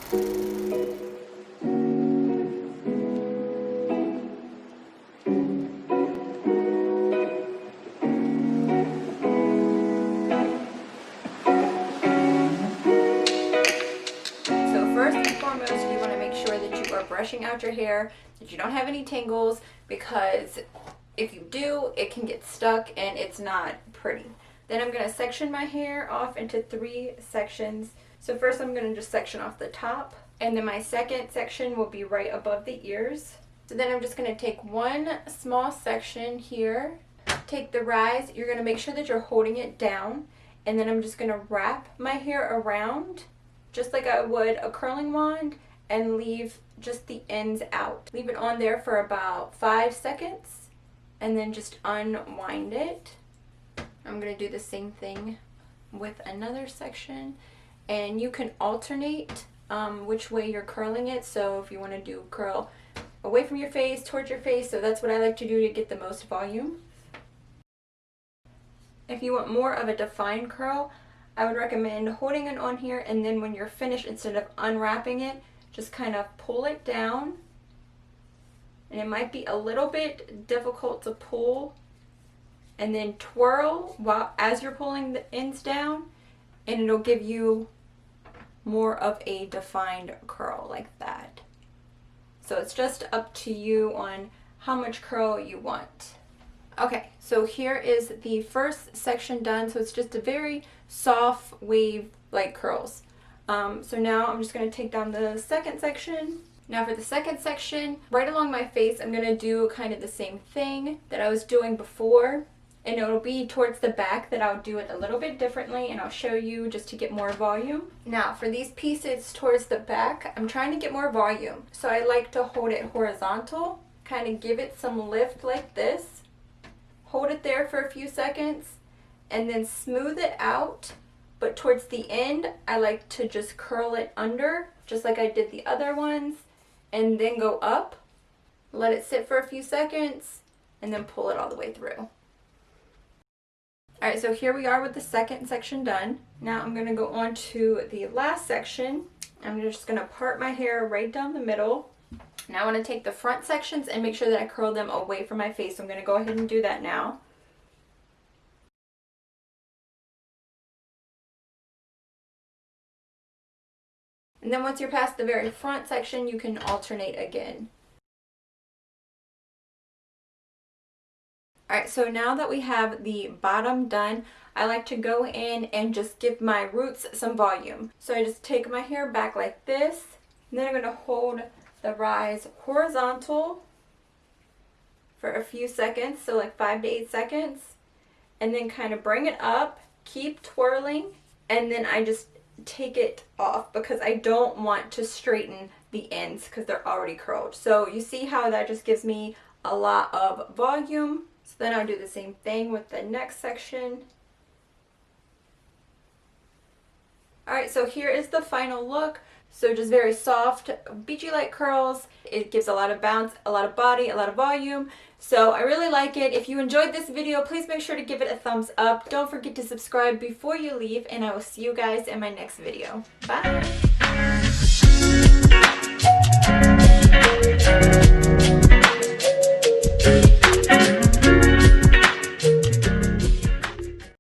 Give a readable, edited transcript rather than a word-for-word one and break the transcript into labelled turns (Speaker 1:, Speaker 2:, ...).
Speaker 1: First and foremost, you want to make sure that you are brushing out your hair, that you don't have any tangles, because if you do, it can get stuck and it's not pretty. Then I'm going to section my hair off into 3 sections. So first I'm going to just section off the top, and then my second section will be right above the ears. So then I'm just going to take one small section here, take the rise. You're going to make sure that you're holding it down, and then I'm just going to wrap my hair around just like I would a curling wand and leave just the ends out. Leave it on there for about 5 seconds and then just unwind it. I'm going to do the same thing with another section, and you can alternate which way you're curling it. So if you want to do curl away from your face, towards your face, so that's what I like to do to get the most volume. If you want more of a defined curl, I would recommend holding it on here, and then when you're finished, instead of unwrapping it, just kind of pull it down. And it might be a little bit difficult to pull, and then twirl as you're pulling the ends down, and it'll give you more of a defined curl like that. So it's just up to you on how much curl you want. Okay, so here is the first section done. So it's just a very soft wave like curls. So now I'm just going to take down the second section. Now for the second section, right along my face, I'm going to do kind of the same thing that I was doing before. And it'll be towards the back that I'll do it a little bit differently, and I'll show you just to get more volume. Now for these pieces towards the back, I'm trying to get more volume. So I like to hold it horizontal, kind of give it some lift like this. Hold it there for a few seconds and then smooth it out, but towards the end I like to just curl it under just like I did the other ones, and then go up, let it sit for a few seconds, and then pull it all the way through. Alright, so here we are with the second section done. Now I'm going to go on to the last section. I'm just going to part my hair right down the middle. Now I want to take the front sections and make sure that I curl them away from my face. So I'm going to go ahead and do that now. And then once you're past the very front section, you can alternate again. Alright, so now that we have the bottom done, I like to go in and just give my roots some volume. So I just take my hair back like this, and then I'm going to hold the rise horizontal for a few seconds, so like 5 to 8 seconds, and then kind of bring it up, keep twirling, and then I just take it off because I don't want to straighten the ends because they're already curled. So you see how that just gives me a lot of volume. So then I'll do the same thing with the next section. Alright, so here is the final look. So just very soft, beachy like curls. It gives a lot of bounce, a lot of body, a lot of volume. So I really like it. If you enjoyed this video, please make sure to give it a thumbs up. Don't forget to subscribe before you leave, and I will see you guys in my next video. Bye!